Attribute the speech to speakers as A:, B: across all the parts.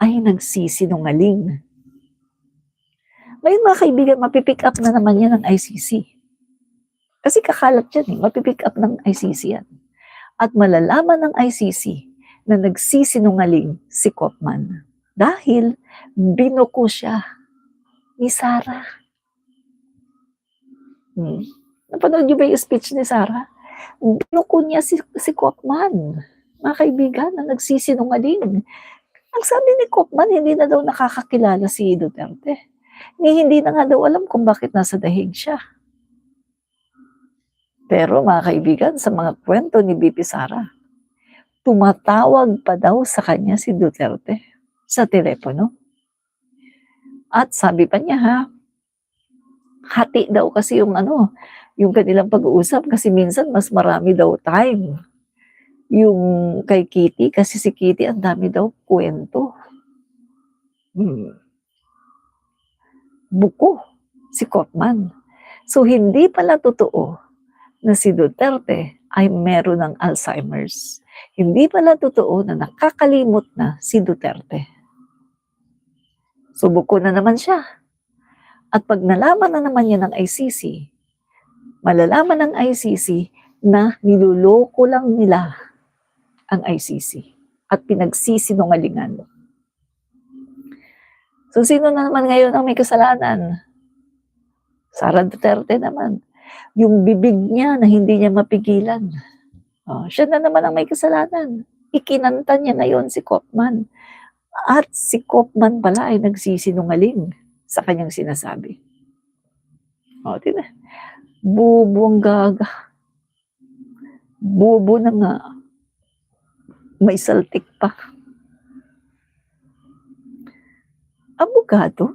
A: ay nagsisinungaling. Ngayon mga kaibigan, mapipick up na naman yan ng ICC. Kasi kakalat yan mapipick up ng ICC yan. At malalaman ng ICC na nagsisinungaling si Koopman. Dahil binuko siya ni Sarah. Napanood niyo ba yung speech ni Sarah? Binuko niya si Koopman. Mga kaibigan, na nagsisinungaling. Ang sabi ni Koopman, hindi na daw nakakakilala si Duterte. Hindi na nga daw alam kung bakit nasa dahig siya. Pero mga kaibigan, sa mga kwento ni BP Sara, tumatawag pa daw sa kanya si Duterte sa telepono. At sabi pa niya hati daw kasi yung kanilang pag-uusap kasi minsan mas marami daw time yung kay Kitty kasi si Kitty ang dami daw kwento. Buko si Koopman. So hindi pala totoo na si Duterte ay meron ng Alzheimer's. Hindi pala totoo na nakakalimot na si Duterte. So buko na naman siya. At pag nalaman na naman niya ng ICC, malalaman ng ICC na niloloko lang nila ang ICC at pinagsisinungalingan. So sino na naman ngayon ang may kasalanan? Sara Duterte naman. Yung bibig niya na hindi niya mapigilan. Siya na naman ang may kasalanan. Ikinanta niya na yon si Koopman. At si Koopman pala ay nagsisinungaling sa kanyang sinasabi. Bobo ang gaga. Bobo na nga. May saltik pa. Abogado?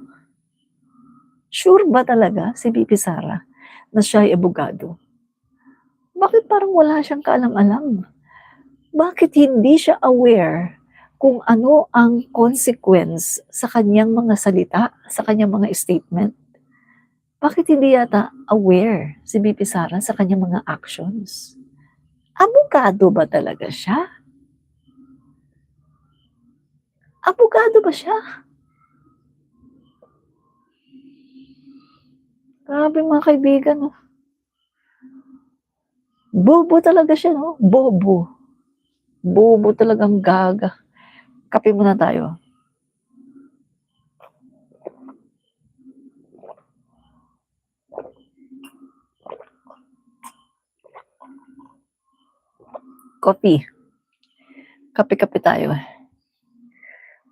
A: Sure ba talaga si BP Sara na siya ay abogado? Bakit parang wala siyang kaalam-alam? Bakit hindi siya aware kung ano ang consequence sa kanyang mga salita, sa kanyang mga statement? Bakit hindi yata aware si BP Sara sa kanyang mga actions? Abogado ba talaga siya? Abogado ba siya? Grabe mga kaibigan. Bobo talaga siya, Bobo. Bobo talagang gaga. Kape muna tayo. Coffee. Kape-kape tayo.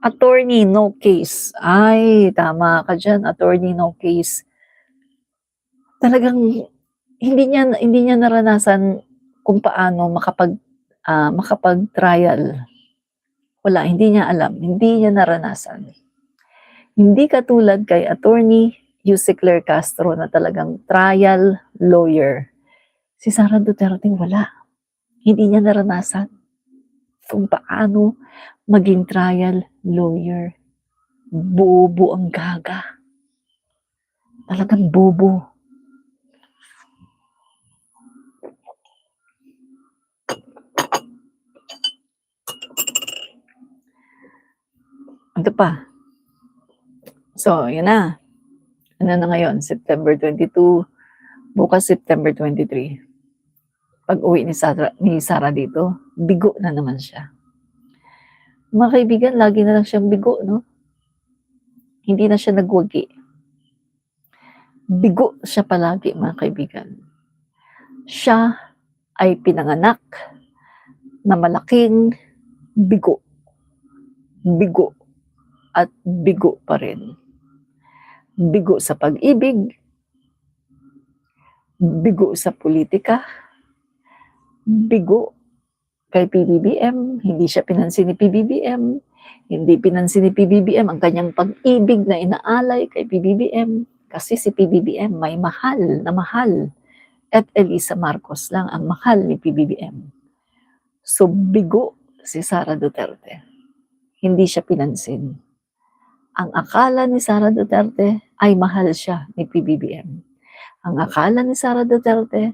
A: Attorney, no case. Ay, tama ka dyan. Attorney, no case. Talagang hindi niya naranasan kung paano makapag-trial. Wala, hindi niya alam. Hindi niya naranasan. Hindi katulad kay Attorney Yussi Claire Castro na talagang trial lawyer. Si Sara Duterte wala. Hindi niya naranasan kung paano maging trial lawyer. Bobo ang gaga. Talagang bobo. Ito pa. So, yun na. Ano na ngayon? September 22. Bukas September 23. Pag-uwi ni Sara dito, bigo na naman siya. Mga kaibigan, lagi na lang siyang bigo, Hindi na siya nagwagi. Bigo siya palagi, mga kaibigan. Siya ay pinanganak na malaking bigo. Bigo. At bigo pa rin. Bigo sa pag-ibig, bigo sa politika, bigo kay PBBM, hindi siya pinansin ni PBBM, hindi pinansin ni PBBM ang kanyang pag-ibig na inaalay kay PBBM kasi si PBBM may mahal na mahal at Elisa Marcos lang ang mahal ni PBBM. So bigo si Sara Duterte. Hindi siya pinansin. Ang akala ni Sara Duterte ay mahal siya ni PBBM. Ang akala ni Sara Duterte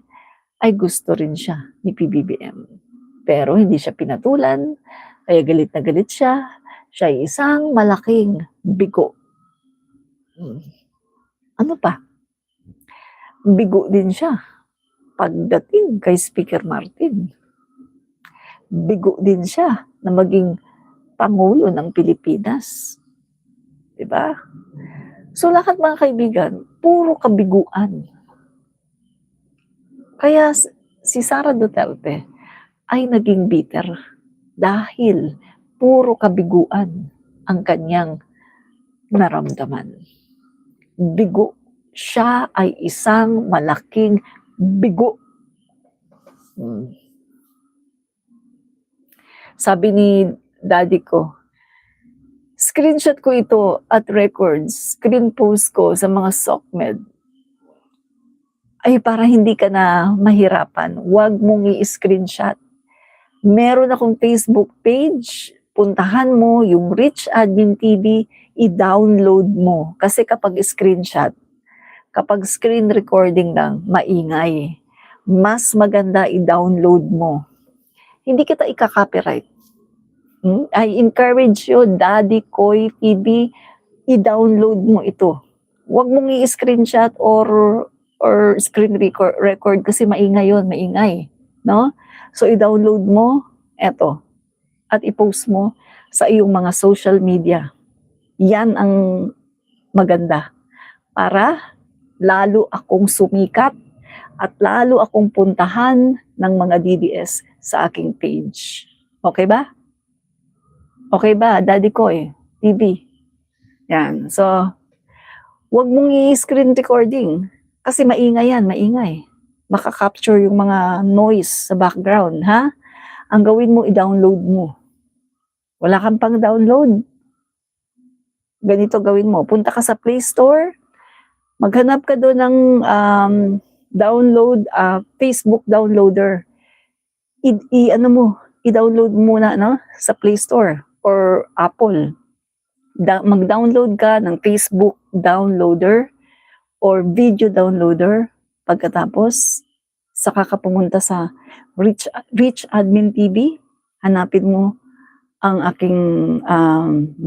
A: ay gusto rin siya ni PBBM. Pero hindi siya pinatulan, kaya galit na galit siya. Siya ay isang malaking bigo. Ano pa? Bigo din siya pagdating kay Speaker Martin. Bigo din siya na maging Pangulo ng Pilipinas. Diba? So lahat mga kaibigan, puro kabiguan. Kaya si Sara Duterte ay naging bitter dahil puro kabiguan ang kanyang naramdaman. Bigo. Siya ay isang malaking bigo. Sabi ni daddy ko, screenshot ko ito at records, screen post ko sa mga SOCMED. Ay para hindi ka na mahirapan, huwag mong i-screenshot. Meron akong Facebook page, puntahan mo yung Rich Admin TV, i-download mo. Kasi kapag screenshot, kapag screen recording lang, maingay. Mas maganda i-download mo. Hindi kita ika-copyright. I encourage you, Daddy Koy TV, i-download mo ito. Huwag mong i-screenshot or screen record kasi maingay yun, maingay. No? So, i-download mo, eto, at i-post mo sa iyong mga social media. Yan ang maganda. Para lalo akong sumikat at lalo akong puntahan ng mga DDS sa aking page. Okay ba? Okay ba, Daddy Koy TV? Yan. So, huwag mong i-screen recording kasi maingay yan, maingay. Maka-capture yung mga noise sa background, ha? Ang gawin mo, i-download mo. Wala kang pang download. Ganito gawin mo. Punta ka sa Play Store, maghanap ka doon ng download, Facebook downloader. I-download muna sa Play Store or Apple. Mag-download ka ng Facebook downloader or video downloader. Pagkatapos, saka ka pumunta sa Rich Admin TV, hanapin mo ang aking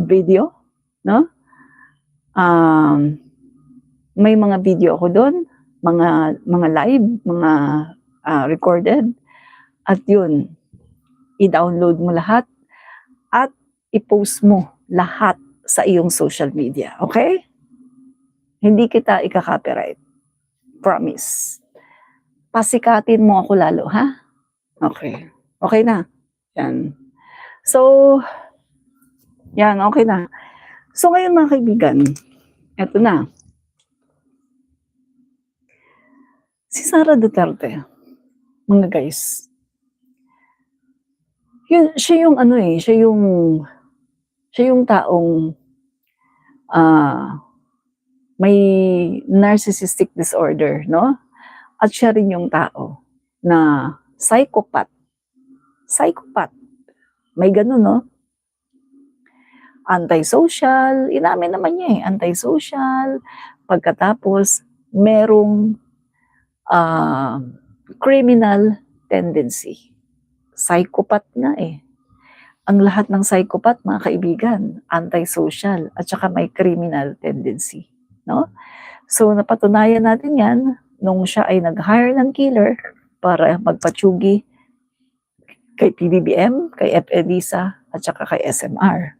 A: video, no? May mga video ako doon, mga live, mga recorded, at yun, i-download mo lahat at i-post mo lahat sa iyong social media, okay? Hindi kita ika-copyright. Promise. Pasikatin mo ako lalo, ha? Okay. Okay na? Yan. So, yan, okay na. So, ngayon mga kaibigan, eto na. Si Sara Duterte, mga guys, siya yung taong may narcissistic disorder, no? At siya rin yung tao na psychopath. Psychopath. May ganun, no? Antisocial, inamin naman niya antisocial. Pagkatapos, merong criminal tendency. Psychopath nga Ang lahat ng psychopath, mga kaibigan, antisocial at saka may criminal tendency, no? So napatunayan natin 'yan nung siya ay nag-hire ng killer para magpatsugi kay PBBM, kay FEDISA at saka kay SMR.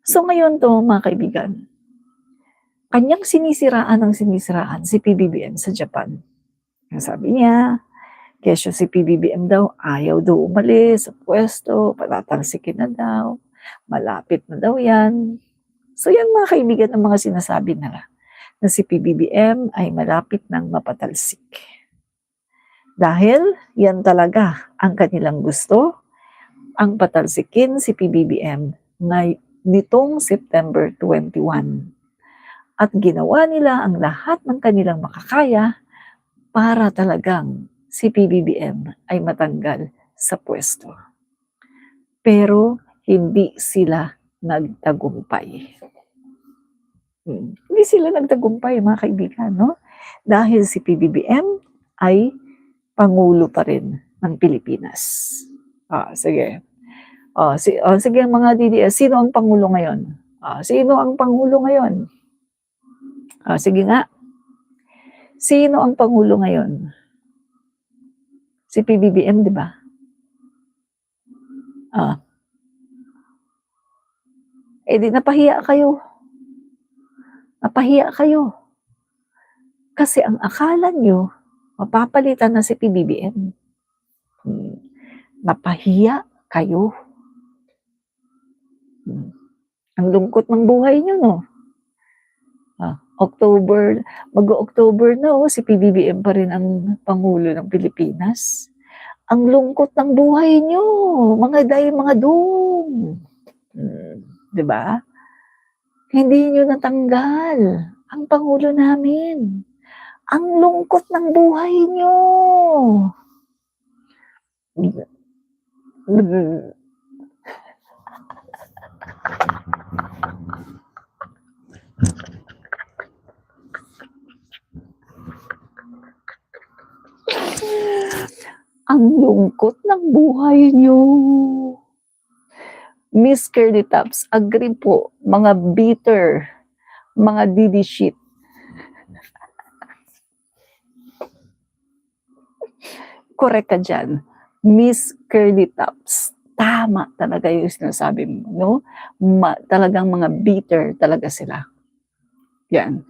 A: So ngayon to, mga kaibigan, kanyang sinisiraan si PBBM sa Japan. Sabi niya, kesyo si PBBM daw, ayaw daw umalis sa pwesto, patatalsikin na daw, malapit na daw yan. So yan mga kaibigan ang mga sinasabi nila na si PBBM ay malapit ng mapatalsik. Dahil yan talaga ang kanilang gusto, ang patalsikin si PBBM nitong September 21. At ginawa nila ang lahat ng kanilang makakaya para talagang si PBBM ay matanggal sa pwesto. Pero hindi sila nagtagumpay. Hindi sila nagtagumpay, mga kaibigan, no? Dahil si PBBM ay Pangulo pa rin ng Pilipinas. Sige. Sige mga DDS, sino ang Pangulo ngayon? Sino ang Pangulo ngayon? Sige nga. Sino ang Pangulo ngayon? Si PBBM, di ba? Di napahiya kayo. Napahiya kayo. Kasi ang akala nyo, mapapalitan na si PBBM. Napahiya kayo. Ang lungkot ng buhay nyo, no? Mag-October na, si PBBM pa rin ang Pangulo ng Pilipinas. Ang lungkot ng buhay nyo, mga dong. Diba? Hindi nyo natanggal ang Pangulo namin. Ang lungkot ng buhay nyo. Ang lungkot ng buhay nyo. Miss Curly Taps, agree po, mga bitter, mga didi shit. Correct ka dyan. Miss Curly Taps, tama talaga yung sinasabi mo, no? Talagang mga bitter talaga sila. Yan.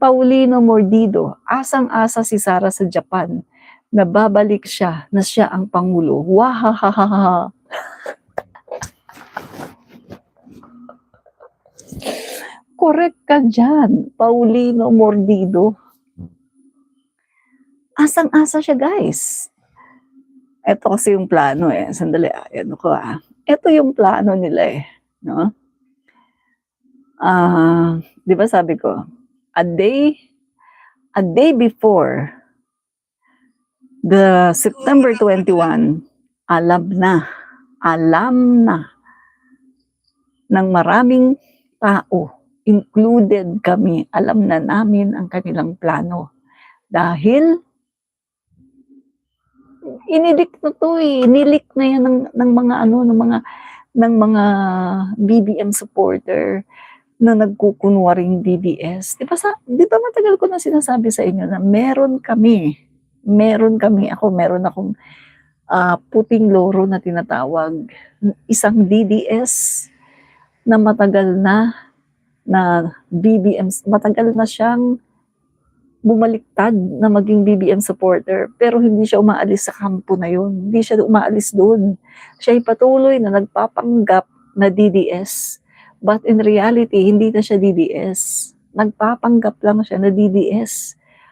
A: Paulino Mordido, asang-asa si Sara sa Japan, na babalik siya, na siya ang Pangulo. Wahahaha. Correct ka dyan, Paulino Mordido. Asang-asa siya, guys. Ito kasi yung plano Sandali, ayan ko Ito yung plano nila no? Di ba sabi ko, a day before the September 21, alam na ng maraming tao, included kami, alam na namin ang kanilang plano. Dahil inilik na to nilik na yan ng mga BBM supporter na nagkukunwaring DDS. Di ba matagal ko na sinasabi sa inyo na meron akong puting loro na tinatawag, isang DDS na matagal na BBM, matagal na siyang bumaliktad na maging BBM supporter, pero hindi siya umaalis sa kampo na yun. Hindi siya umaalis doon. Siya ay patuloy na nagpapanggap na DDS. But in reality, hindi na siya DDS. Nagpapanggap lang siya na DDS.